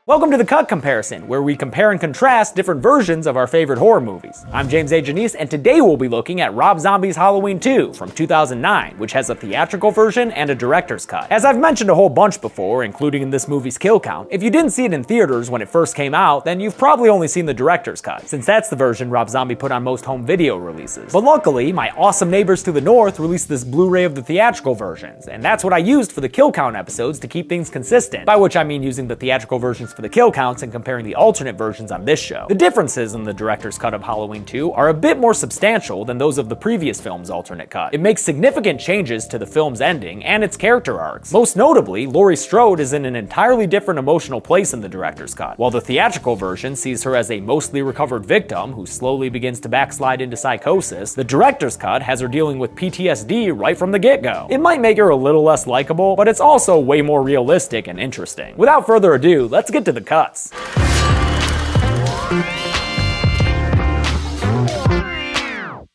Welcome to The Cut Comparison, where we compare and contrast different versions of our favorite horror movies. I'm James A. Janice, and today we'll be looking at Rob Zombie's Halloween 2 from 2009, which has a theatrical version and a director's cut. As I've mentioned a whole bunch before, including in this movie's kill count, if you didn't see it in theaters when it first came out, then you've probably only seen the director's cut, since that's the version Rob Zombie put on most home video releases. But luckily, my awesome neighbors to the north released this Blu-ray of the theatrical versions, and that's what I used for the kill count episodes to keep things consistent, by which I mean using the theatrical versions for the kill counts and comparing the alternate versions on this show. The differences in the director's cut of Halloween 2 are a bit more substantial than those of the previous film's alternate cut. It makes significant changes to the film's ending and its character arcs. Most notably, Laurie Strode is in an entirely different emotional place in the director's cut. While the theatrical version sees her as a mostly recovered victim who slowly begins to backslide into psychosis, the director's cut has her dealing with PTSD right from the get-go. It might make her a little less likable, but it's also way more realistic and interesting. Without further ado, let's get to the cuts.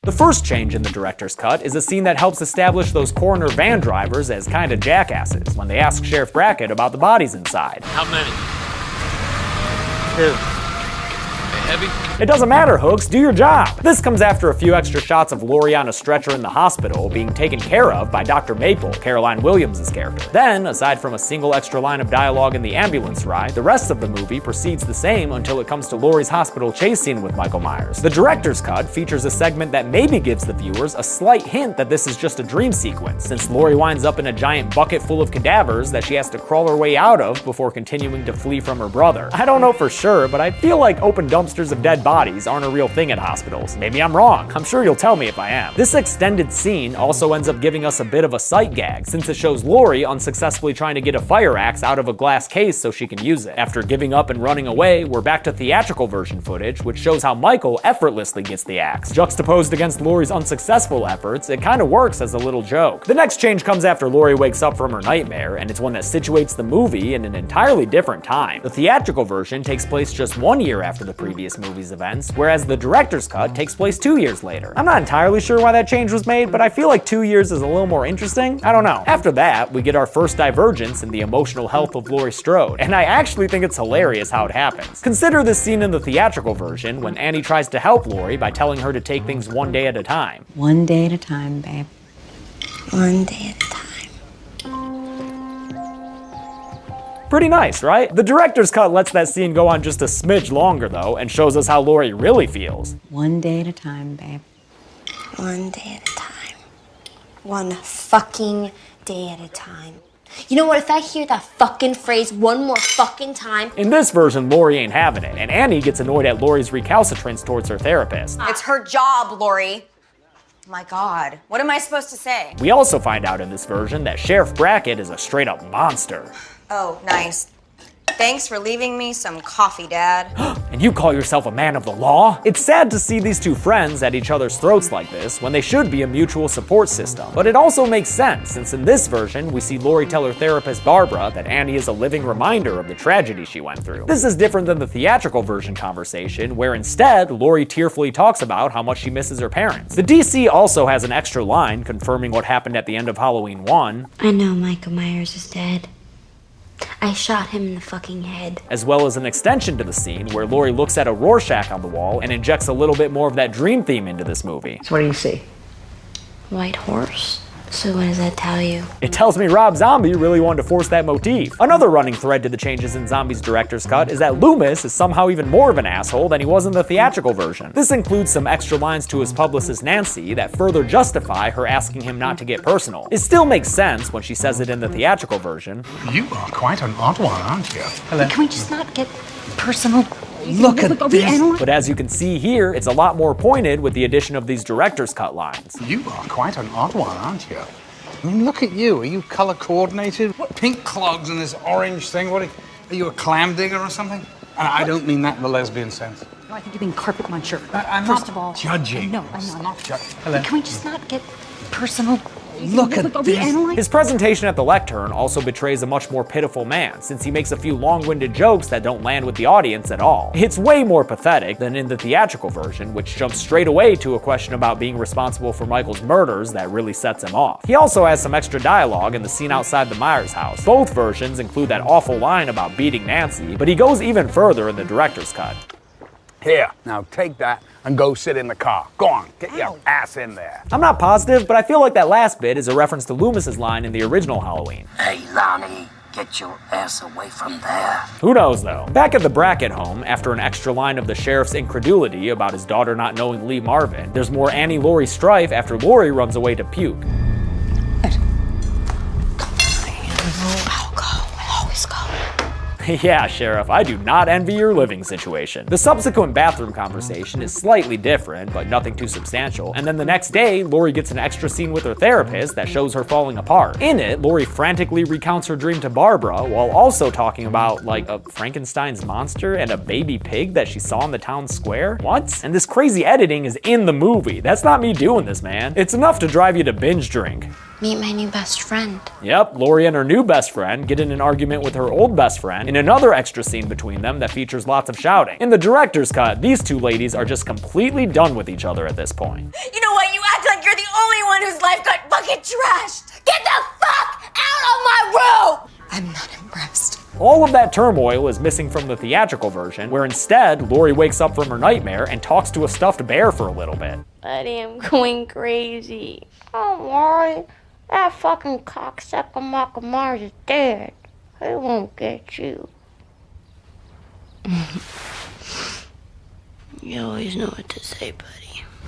The first change in the director's cut is a scene that helps establish those coroner van drivers as kinda jackasses when they ask Sheriff Brackett about the bodies inside. How many? 2. Heavy? It doesn't matter, Hooks, do your job. This comes after a few extra shots of Laurie on a stretcher in the hospital being taken care of by Dr. Maple, Caroline Williams' character. Then, aside from a single extra line of dialogue in the ambulance ride, the rest of the movie proceeds the same until it comes to Laurie's hospital chase scene with Michael Myers. The director's cut features a segment that maybe gives the viewers a slight hint that this is just a dream sequence, since Laurie winds up in a giant bucket full of cadavers that she has to crawl her way out of before continuing to flee from her brother. I don't know for sure, but I feel like open dumpsters of dead bodies aren't a real thing at hospitals. Maybe I'm wrong. I'm sure you'll tell me if I am. This extended scene also ends up giving us a bit of a sight gag, since it shows Laurie unsuccessfully trying to get a fire axe out of a glass case so she can use it. After giving up and running away, we're back to theatrical version footage, which shows how Michael effortlessly gets the axe. Juxtaposed against Laurie's unsuccessful efforts, it kind of works as a little joke. The next change comes after Laurie wakes up from her nightmare, and it's one that situates the movie in an entirely different time. The theatrical version takes place just 1 year after the previous movie's events, whereas the director's cut takes place 2 years later. I'm not entirely sure why that change was made, but I feel like 2 years is a little more interesting. I don't know. After that, we get our first divergence in the emotional health of Laurie Strode, and I actually think it's hilarious how it happens. Consider this scene in the theatrical version when Annie tries to help Laurie by telling her to take things one day at a time. One day at a time, babe. One day at a time. Pretty nice, right? The director's cut lets that scene go on just a smidge longer though, and shows us how Laurie really feels. One day at a time, babe. One day at a time. One fucking day at a time. You know what, if I hear that fucking phrase one more fucking time... In this version, Laurie ain't having it, and Annie gets annoyed at Laurie's recalcitrance towards her therapist. It's her job, Laurie. My God, what am I supposed to say? We also find out in this version that Sheriff Brackett is a straight-up monster. Oh, nice. Thanks for leaving me some coffee, Dad. And you call yourself a man of the law? It's sad to see these two friends at each other's throats like this when they should be a mutual support system. But it also makes sense, since in this version, we see Laurie tell her therapist Barbara that Annie is a living reminder of the tragedy she went through. This is different than the theatrical version conversation, where instead, Laurie tearfully talks about how much she misses her parents. The DC also has an extra line confirming what happened at the end of Halloween 1. I know Michael Myers is dead. I shot him in the fucking head. As well as an extension to the scene where Laurie looks at a Rorschach on the wall and injects a little bit more of that dream theme into this movie. So what do you see? White horse. So what does that tell you? It tells me Rob Zombie really wanted to force that motif. Another running thread to the changes in Zombie's director's cut is that Loomis is somehow even more of an asshole than he was in the theatrical version. This includes some extra lines to his publicist Nancy that further justify her asking him not to get personal. It still makes sense when she says it in the theatrical version. You are quite an odd one, aren't you? Hello. Can we just not get personal? Look at this. But as you can see here, it's a lot more pointed with the addition of these director's cut lines. You are quite an odd one, aren't you? I mean, look at you. Are you color coordinated? What pink clogs and this orange thing? What are you, a clam digger or something? And I don't mean that in the lesbian sense. No, I think you're being carpet muncher. I'm First not of all, judging. No, I'm not. Hello. Can we just not get personal? Look at this. His presentation at the lectern also betrays a much more pitiful man, since he makes a few long-winded jokes that don't land with the audience at all. It's way more pathetic than in the theatrical version, which jumps straight away to a question about being responsible for Michael's murders that really sets him off. He also has some extra dialogue in the scene outside the Myers house. Both versions include that awful line about beating Nancy, but he goes even further in the director's cut. Here, now take that and go sit in the car. Go on, get your ass in there. I'm not positive, but I feel like that last bit is a reference to Loomis's line in the original Halloween. Hey, Lonnie, get your ass away from there. Who knows, though? Back at the Brackett home, after an extra line of the sheriff's incredulity about his daughter not knowing Lee Marvin, there's more Annie-Laurie strife after Laurie runs away to puke. I'll go. I always go. Yeah, Sheriff, I do not envy your living situation. The subsequent bathroom conversation is slightly different, but nothing too substantial. And then the next day, Laurie gets an extra scene with her therapist that shows her falling apart. In it, Laurie frantically recounts her dream to Barbara, while also talking about, like, a Frankenstein's monster and a baby pig that she saw in the town square. What? And this crazy editing is in the movie. That's not me doing this, man. It's enough to drive you to binge drink. Meet my new best friend. Yep, Laurie and her new best friend get in an argument with her old best friend in another extra scene between them that features lots of shouting. In the director's cut, these two ladies are just completely done with each other at this point. You know what? You act like you're the only one whose life got fucking trashed. Get the fuck out of my room! I'm not impressed. All of that turmoil is missing from the theatrical version, where instead, Laurie wakes up from her nightmare and talks to a stuffed bear for a little bit. Buddy, I'm going crazy. Don't worry. That fucking cocksucker Michael Myers is dead. He won't get you. You always know what to say, buddy.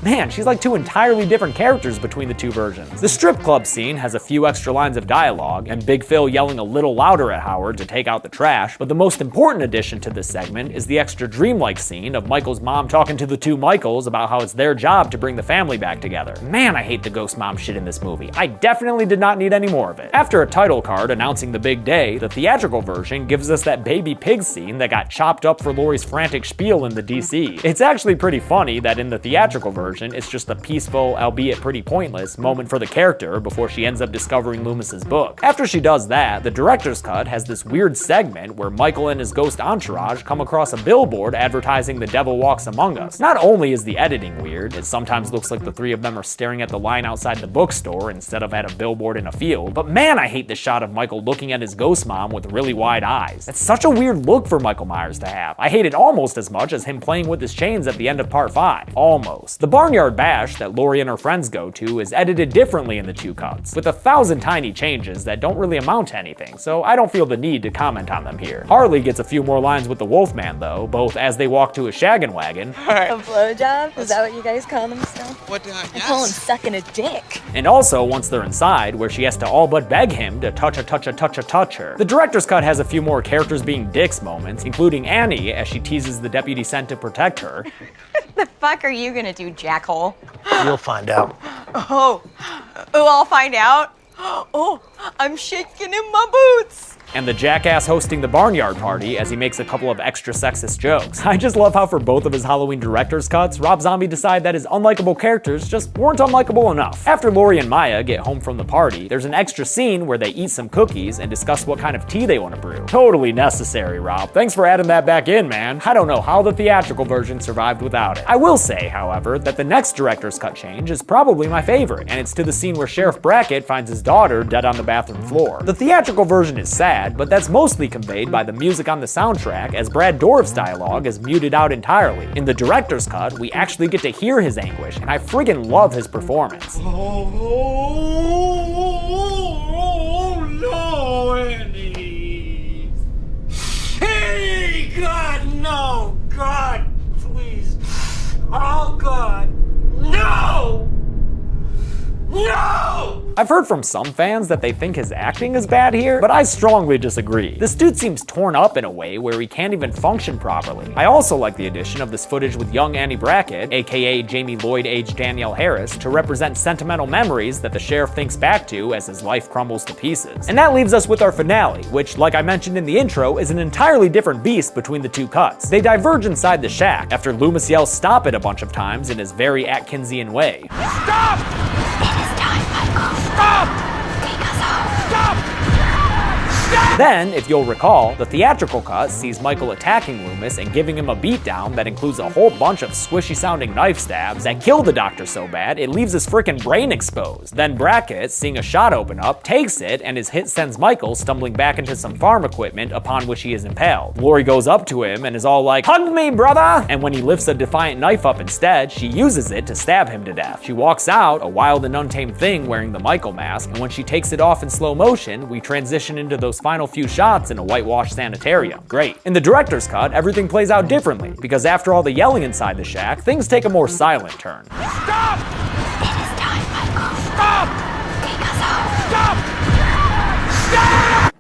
Man, she's like two entirely different characters between the two versions. The strip club scene has a few extra lines of dialogue, and Big Phil yelling a little louder at Howard to take out the trash, but the most important addition to this segment is the extra dreamlike scene of Michael's mom talking to the two Michaels about how it's their job to bring the family back together. Man, I hate the ghost mom shit in this movie. I definitely did not need any more of it. After a title card announcing the big day, the theatrical version gives us that baby pig scene that got chopped up for Laurie's frantic spiel in the DC. It's actually pretty funny that in the theatrical version, it's just a peaceful, albeit pretty pointless, moment for the character before she ends up discovering Loomis's book. After she does that, the director's cut has this weird segment where Michael and his ghost entourage come across a billboard advertising The Devil Walks Among Us. Not only is the editing weird, it sometimes looks like the three of them are staring at the line outside the bookstore instead of at a billboard in a field, but man, I hate the shot of Michael looking at his ghost mom with really wide eyes. That's such a weird look for Michael Myers to have. I hate it almost as much as him playing with his chains at the end of part 5. Almost. The Barnyard Bash that Laurie and her friends go to is edited differently in the two cuts, with 1,000 tiny changes that don't really amount to anything, so I don't feel the need to comment on them here. Harley gets a few more lines with the Wolfman though, both as they walk to a shaggin' wagon. A blowjob? Is that what you guys call them still? What, I call him sucking a dick. And also once they're inside, where she has to all but beg him to touch her. The director's cut has a few more characters being dicks moments, including Annie as she teases the deputy sent to protect her. The fuck are you gonna do, jackhole? You'll find out. Oh, I'll find out? Oh, I'm shaking in my boots. And the jackass hosting the barnyard party as he makes a couple of extra sexist jokes. I just love how for both of his Halloween director's cuts, Rob Zombie decided that his unlikable characters just weren't unlikable enough. After Laurie and Maya get home from the party, there's an extra scene where they eat some cookies and discuss what kind of tea they want to brew. Totally necessary, Rob. Thanks for adding that back in, man. I don't know how the theatrical version survived without it. I will say, however, that the next director's cut change is probably my favorite, and it's to the scene where Sheriff Brackett finds his daughter dead on the bathroom floor. The theatrical version is sad, but that's mostly conveyed by the music on the soundtrack, as Brad Dourif's dialogue is muted out entirely. In the director's cut, we actually get to hear his anguish, and I friggin' love his performance. Oh no, Andy! Hey, God, no! God, please! Oh, God! No! No! I've heard from some fans that they think his acting is bad here, but I strongly disagree. This dude seems torn up in a way where he can't even function properly. I also like the addition of this footage with young Annie Brackett, aka Jamie Lloyd aged Danielle Harris, to represent sentimental memories that the sheriff thinks back to as his life crumbles to pieces. And that leaves us with our finale, which, like I mentioned in the intro, is an entirely different beast between the two cuts. They diverge inside the shack after Loomis yells "stop it" a bunch of times in his very Atkinsian way. Stop! It is time, Michael. Stop! Then, if you'll recall, the theatrical cut sees Michael attacking Loomis and giving him a beatdown that includes a whole bunch of squishy-sounding knife stabs that kill the doctor so bad it leaves his frickin' brain exposed. Then Brackett, seeing a shot open up, takes it, and his hit sends Michael stumbling back into some farm equipment upon which he is impaled. Laurie goes up to him and is all like, "Hug me, brother!" And when he lifts a defiant knife up instead, she uses it to stab him to death. She walks out, a wild and untamed thing wearing the Michael mask, and when she takes it off in slow motion, we transition into those final few shots in a whitewashed sanitarium. Great. In the director's cut, everything plays out differently, because after all the yelling inside the shack, things take a more silent turn. Stop! It is time, Michael. Stop! Take us home. Stop! Stop!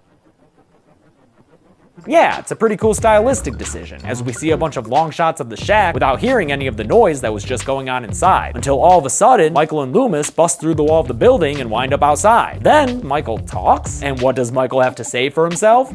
Yeah, it's a pretty cool stylistic decision, as we see a bunch of long shots of the shack without hearing any of the noise that was just going on inside, until all of a sudden, Michael and Loomis bust through the wall of the building and wind up outside. Then, Michael talks, and what does Michael have to say for himself?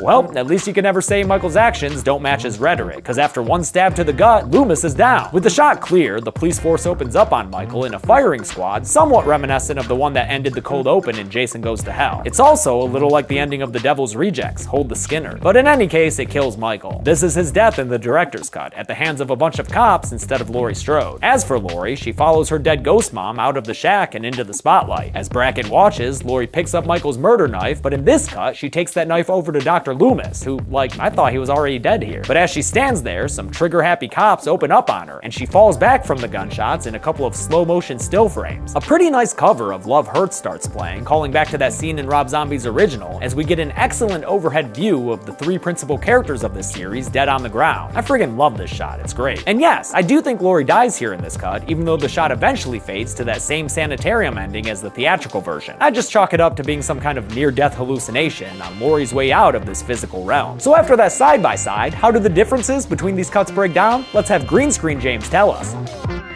Well, at least you can never say Michael's actions don't match his rhetoric, because after one stab to the gut, Loomis is down. With the shot clear, the police force opens up on Michael in a firing squad, somewhat reminiscent of the one that ended the cold open in Jason Goes to Hell. It's also a little like the ending of The Devil's Rejects, Hold the Skinner. But in any case, it kills Michael. This is his death in the director's cut, at the hands of a bunch of cops instead of Laurie Strode. As for Laurie, she follows her dead ghost mom out of the shack and into the spotlight. As Brackett watches, Laurie picks up Michael's murder knife, but in this cut, she takes that knife over to Dr. Loomis, who, I thought he was already dead here. But as she stands there, some trigger-happy cops open up on her, and she falls back from the gunshots in a couple of slow-motion still frames. A pretty nice cover of Love Hurts starts playing, calling back to that scene in Rob Zombie's original, as we get an excellent overhead view of the three principal characters of this series dead on the ground. I friggin' love this shot, it's great. And yes, I do think Laurie dies here in this cut, even though the shot eventually fades to that same sanitarium ending as the theatrical version. I just chalk it up to being some kind of near-death hallucination on Laurie's way out of this physical realm. So after that side-by-side, how do the differences between these cuts break down? Let's have Green Screen James tell us.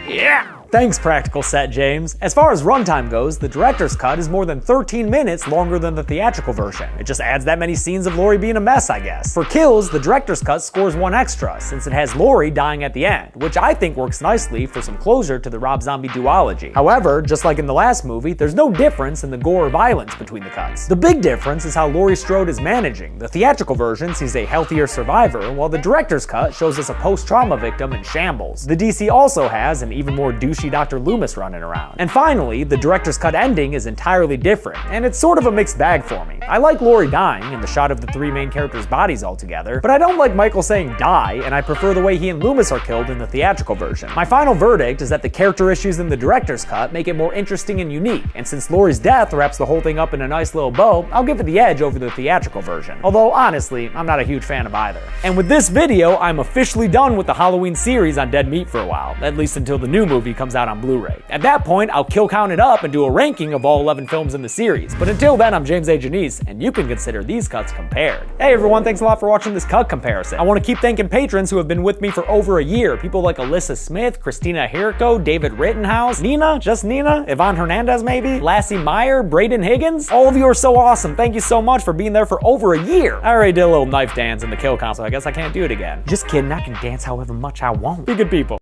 Yeah! Thanks, Practical Set James. As far as runtime goes, the director's cut is more than 13 minutes longer than the theatrical version. It just adds that many scenes of Laurie being a mess, I guess. For kills, the director's cut scores one extra, since it has Laurie dying at the end, which I think works nicely for some closure to the Rob Zombie duology. However, just like in the last movie, there's no difference in the gore or violence between the cuts. The big difference is how Laurie Strode is managing. The theatrical version sees a healthier survivor, while the director's cut shows us a post-trauma victim in shambles. The DC also has an even more douchey Dr. Loomis running around. And finally, the director's cut ending is entirely different, and it's sort of a mixed bag for me. I like Laurie dying and the shot of the three main characters' bodies all together, but I don't like Michael saying die, and I prefer the way he and Loomis are killed in the theatrical version. My final verdict is that the character issues in the director's cut make it more interesting and unique, and since Laurie's death wraps the whole thing up in a nice little bow, I'll give it the edge over the theatrical version. Although, honestly, I'm not a huge fan of either. And with this video, I'm officially done with the Halloween series on Dead Meat for a while, at least until the new movie comes out on Blu-ray. At that point, I'll kill count it up and do a ranking of all 11 films in the series. But until then, I'm James A. Janice, and you can consider these cuts compared. Hey everyone, thanks a lot for watching this cut comparison. I want to keep thanking patrons who have been with me for over a year. People like Alyssa Smith, Christina Hirko, David Rittenhouse, Nina, just Nina, Yvonne Hernandez maybe, Lassie Meyer, Braden Higgins. All of you are so awesome. Thank you so much for being there for over a year. I already did a little knife dance in the kill count, so I guess I can't do it again. Just kidding, I can dance however much I want. Be good people.